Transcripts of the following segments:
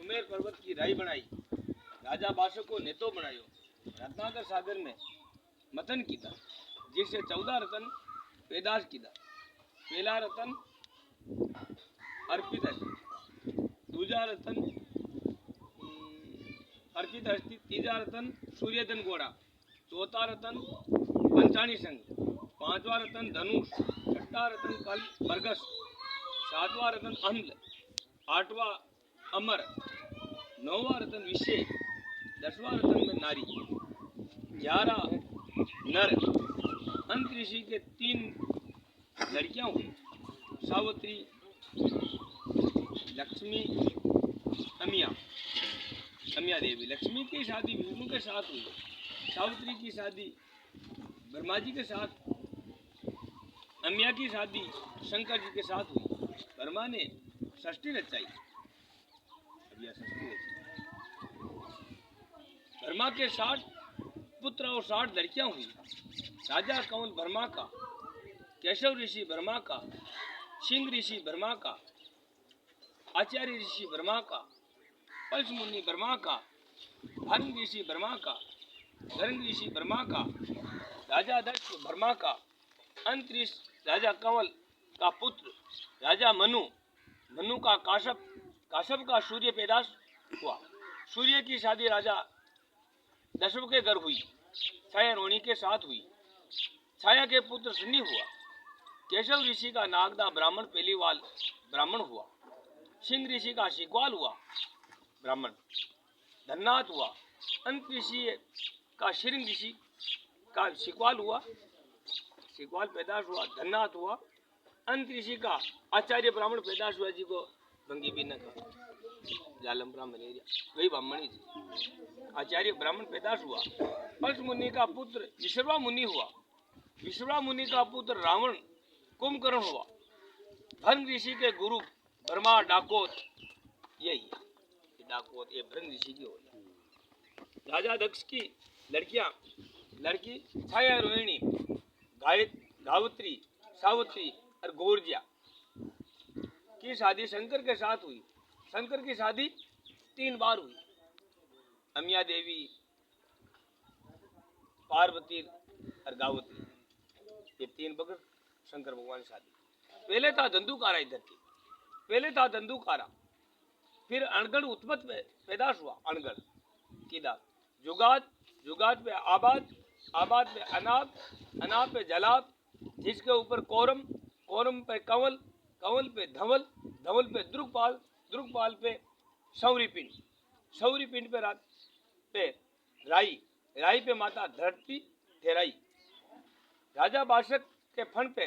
सुमेर पर्वत की राई बनाई, राजा बादशाह को नेतो बनायो, रत्नाकर सागर में मथन कीधा, जिससे 14 रतन पैदाश कीधा। पहला रतन अर्पित है, दूजा रतन अर्पित हस्ती, तीजा रतन सूर्यधन घोड़ा, चौथा रतन पंचाणी संघ, पांचवा रतन धनुष, छठा रतन कल बरगस, सातवां रतन अम्ल, आठवां अमर, नौवां रतन विषय, 10वां रतन में नारी, 11 नर। अंत ऋषि के 3 लड़कियां हुई, सावित्री, लक्ष्मी, अमिया देवी। लक्ष्मी की शादी विष्णु के साथ हुई, सावित्री की शादी ब्रह्मा जी के साथ, अमिया की शादी शंकर जी के साथ हुई। ब्रह्मा ने षष्ठी रचाई, अब यह षष्ठी रची। ब्रह्मा के 60 पुत्र और 60 लड़कियां हुई। राजा कंवल ब्रह्मा का, केशव ऋषि ब्रह्मा का, सिंह ऋषि ब्रह्मा का, आचार्य ऋषि ब्रह्मा का, पल्स मुनि ब्रह्मा का, भर्ग ऋषि ब्रह्मा का, गर्ग ऋषि ब्रह्मा का, राजा दक्ष ब्रह्मा का, अंतरिक्ष राजा कंवल का पुत्र राजा मनु का काश्यप का सूर्य पैदाश हुआ। सूर्य की शादी राजा दशरथ के घर हुई, छाया रोणी के साथ हुई। छाया के पुत्र सन्नी हुआ। केशव ऋषि का नागदा ब्राह्मण पहलीवाल ब्राह्मण हुआ। सिंह ऋषि का शिकवाल हुआ ब्राह्मण, धन्नाथ हुआ। अंत ऋषि का श्रृंग ऋषि का शिकवाल हुआ, शिकवाल पैदाश हुआ, धन्नाथ हुआ। अंत ऋषि का आचार्य ब्राह्मण पैदाश हुआ, जी को भंगी भी न का जालम ब्राह्मण वही ब्राह्मणी जी। आचार्य ब्राह्मण पैदाश हुआ। पल्स मुनि का पुत्र विश्रवा मुनि हुआ। विश्रवा मुनि का पुत्र रावण कुंभकर्ण हुआ। भृंग ऋषि के गुरु ब्रह्मा डाकोत, यही है डाकोत, ये भृंग ऋषि की होती। राजा दक्ष की लड़की छाया रोहिणी, गायत्री, सावित्री और गौरजिया की शादी शंकर के साथ हुई। शंकर की शादी 3 बार हुई। अमिया देवी, पार्वती और गायत्री, ये 3 बगड़ शंकर भगवान की शादी। पहले था धंधुकारा, इधर की पहले था धंधुकारा, फिर अणगढ़ उत्पत्त पैदाश हुआ। अणगढ़ कीदा, जुगात पे आबाद पे अनाब पे जलाब, जिसके ऊपर कोरम पे कंवल पे धवल पे द्रुकपाल पे सौरी पिंड पे राई पे माता धरती ठहराई। राजा बादशाह के फन पे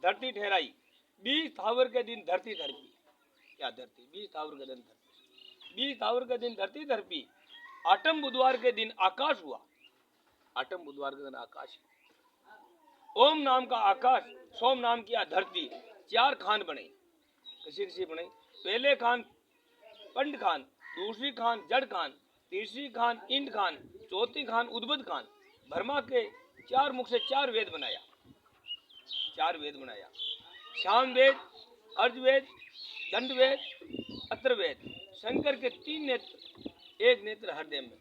धरती ठहराई। 20 थावर के दिन धरती धरपी, क्या धरती 20 थावर के दिन धरपी, 20 थावर के दिन धरती धरपी। आठम बुधवार के दिन आकाश हुआ, आठम बुधवार के दिन आकाश। ओम नाम का आकाश, सोम नाम की धरती, 4 खान बने। किसी बने, पहले खान पंड खान, दूसरी खान जड़ खान, तीसरी खान इंद खान, चौथी खान उद्भद खान। ब्रह्मा के 4 मुख से 4 वेद बनाया, 4 वेद बनाया। शाम वेद, अर्धवेद, दंड वेद, अथर्ववेद। शंकर के 3 नेत्र, 1 नेत्र हृदय में।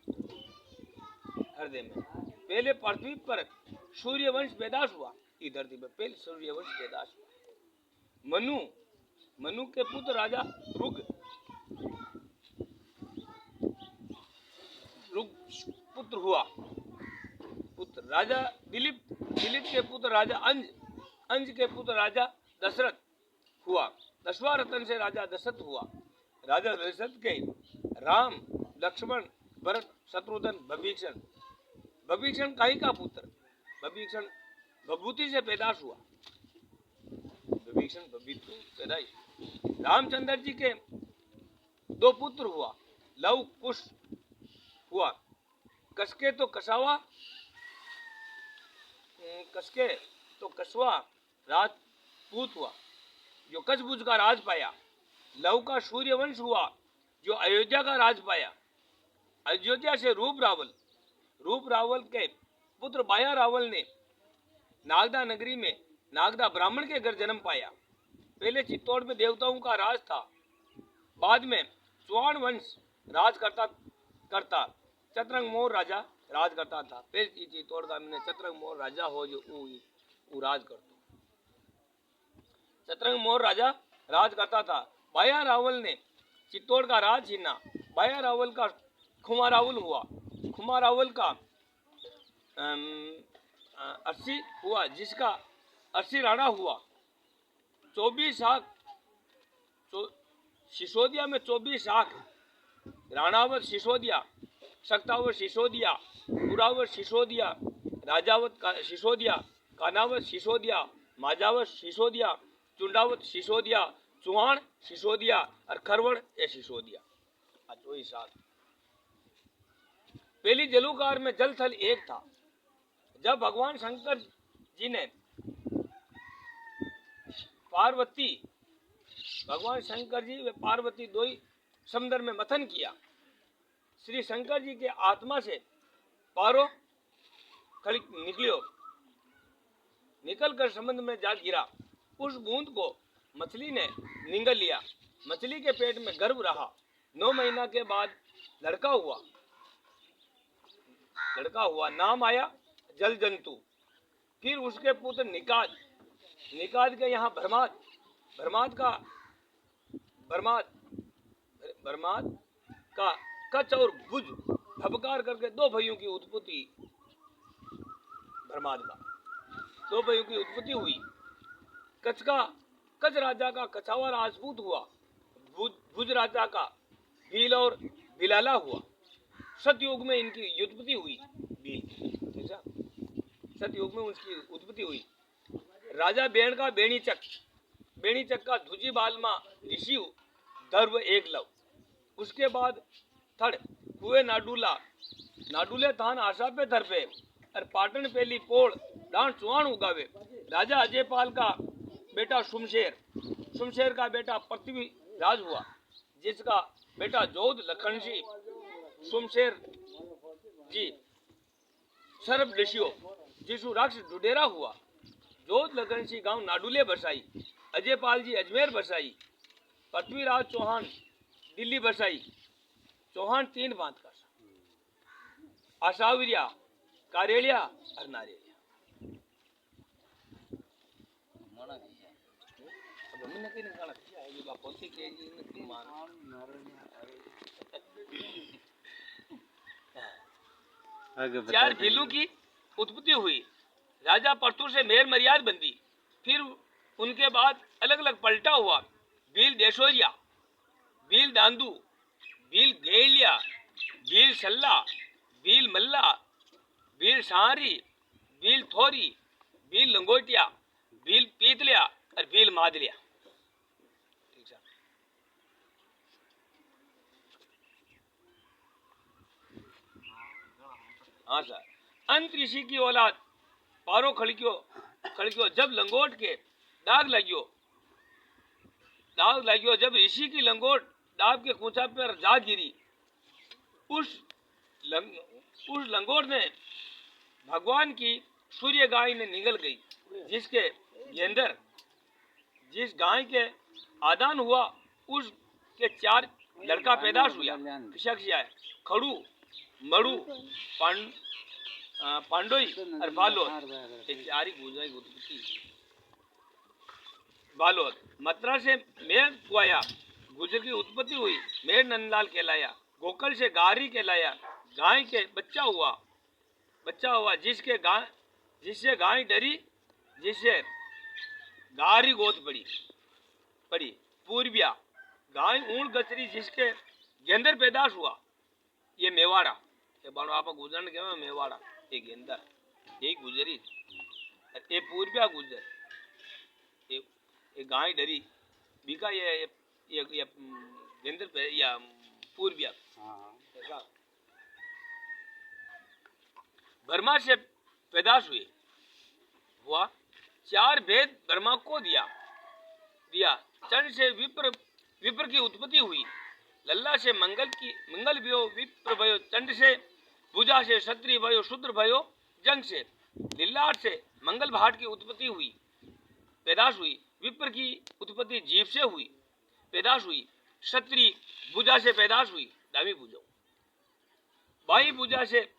पहले पृथ्वी पर सूर्यवंश पैदाश हुआ, इस धरती पर पहले सूर्यवंश पैदाश हुआ। मनु के पुत्र राजा रुग पुत्र हुआ। राजा दिलीप के पुत्र राजा अंज के पुत्र राजा दशरथ हुआ। 10वां रतन से राजा दशरथ हुआ। राजा दशरथ के राम, लक्ष्मण, भरत, शत्रुघ्न, भविष्ण काई का पुत्र, भविष्ण भभूति से पैदाश हुआ। रामचंद्र जी के 2 पुत्र हुआ, लव कुश हुआ। कसके तो कसवा राजपूत हुआ, जो कछबुज का राज पाया। लव का सूर्यवंश हुआ, जो अयोध्या का राज पाया। अयोध्या से रूप रावल के पुत्र बाया रावल ने नागदा नगरी में नागदा ब्राह्मण के घर जन्म पाया। पहले चित्तौड़ में देवताओं का राज था, बाद में चौहान वंश राज करता करता चतुरंग मोर राजा राज करता था। फिर चित्तौड़ का मैंने चतुरंग मोर राजा हो जो ऊ राज करतो। चतुरंग मोर राजा राज करता था। बाया रावल ने चित्तौड़ का राज छीना। बाया रावल का खुमा रावल हुआ। खुमा रावल का 80 हुआ, जिसका 80 राणा हुआ। 24 आँख सिसोदिया में 24 आँख, राणावत सिसोदिया, सक्तावत सिसोदिया, पुरावत सिसोदिया, राजावत सिसोदिया, कानावत सिसोदिया, माजावत सिसोदिया, चुंडावत सिसोदिया, चौहान सिसोदिया और खरवड़ ए सिसोदिया। 24 आँख। पहली जलूकार में जल थल एक था। जब भगवान शंकर जी ने भगवान शंकर जी व पार्वती दो ही समुद्र में मथन किया। श्री शंकर जी के आत्मा से पारो निकल कर समुद्र में जा गिरा। उस बूंद को मछली ने निगल लिया। मछली के पेट में गर्भ रहा। 9 महीना के बाद लड़का हुआ, नाम आया जल जंतु। फिर उसके पुत्र निकाद के यहाँ भरमाद का कच और भुज फबकार करके 2 भाइयों की उत्पत्ति हुई। कच राजा का कछावा राजपूत हुआ। भुज राजा का भील और बिलाला हुआ। सतयुग में इनकी उत्पत्ति हुई। सतयुग में उसकी उत्पत्ति हुई। राजा बेण का बेणीचक का धुजी बालमा ऋषि धर्व एक लव। उसके बाद थड़ हुए नाडुले थान आशा पे धर पे और पाटन पेली पोड़ डांड चुआन उगावे। राजा अजयपाल का बेटा शुमशेर का बेटा पृथ्वीराज हुआ, जिसका बेटा जोध लखनसी शुमशेर जी सर्व ऋषियों जिसु राक्षस डुडेरा हुआ। जोध लखनसी गांव नाडुले बसाई। अजयपाल जी अजमेर बसाई। पृथ्वीराज चौहान दिल्ली बसाई। चौहान 3 बात का आशाविरिया, कारेलिया और नारेलिया। चार भीलू की उत्पत्ति हुई। राजा परतुर से मेर मर्याद बंदी। फिर उनके बाद अलग अलग पलटा हुआ। भील देशोरिया, भील दांदू, भील गेलिया, भील सल्ला, भील मल्ला, भील सारी, भील थोरी, भील लंगोटिया, भील पीतलिया और भील मादलिया। हाँ सर। अंत ऋषि की औलाद पारो खड़कियो जब लंगोट के दाग लगियो जब ऋषि की लंगोट दाग के खूंचा पर जा गिरी। उस लंगोट में भगवान की सूर्य गाय ने निगल गई, जिसके अंदर जिस गाय के आदान हुआ उसके 4 लड़का पैदाश हुआ। खड़ू, मड़ू, पांडोई और बालोद। मथुरा से मेर हुआ, गुजर की उत्पत्ति हुई। मेर नंदलाल कहलाया। गोकल से गारी कहलाया। गाय के बच्चा हुआ जिससे गाय डरी, जिससे गारी गोद पड़ी। पूर्विया गाय ऊंट गचरी, जिसके गेंदर पैदाश हुआ। ये मेवाड़ा ये बानो आप गुजरन के मेवाड़ा ये गेंदर ये गुजरी। ये पूर्विया गुजर ये गाय डरी बीका ये गेंदर पे या पूर्विया। ब्रह्मा से पैदाश हुआ। 4 भेद ब्रह्मा को दिया। चंड से विप्र की उत्पत्ति हुई। लल्ला से मंगल भयो विप्र भयो। चंड से भुजा से क्षत्रिय भयो। शूद्र भयो जंग से। लिल्लाट से मंगल भाट की उत्पत्ति हुई, पैदाश हुई। विप्र की उत्पत्ति जीव से हुई, पैदाश हुई। क्षत्रिय पूजा से पैदाश हुई, दावी पूजा। बाई पूजा से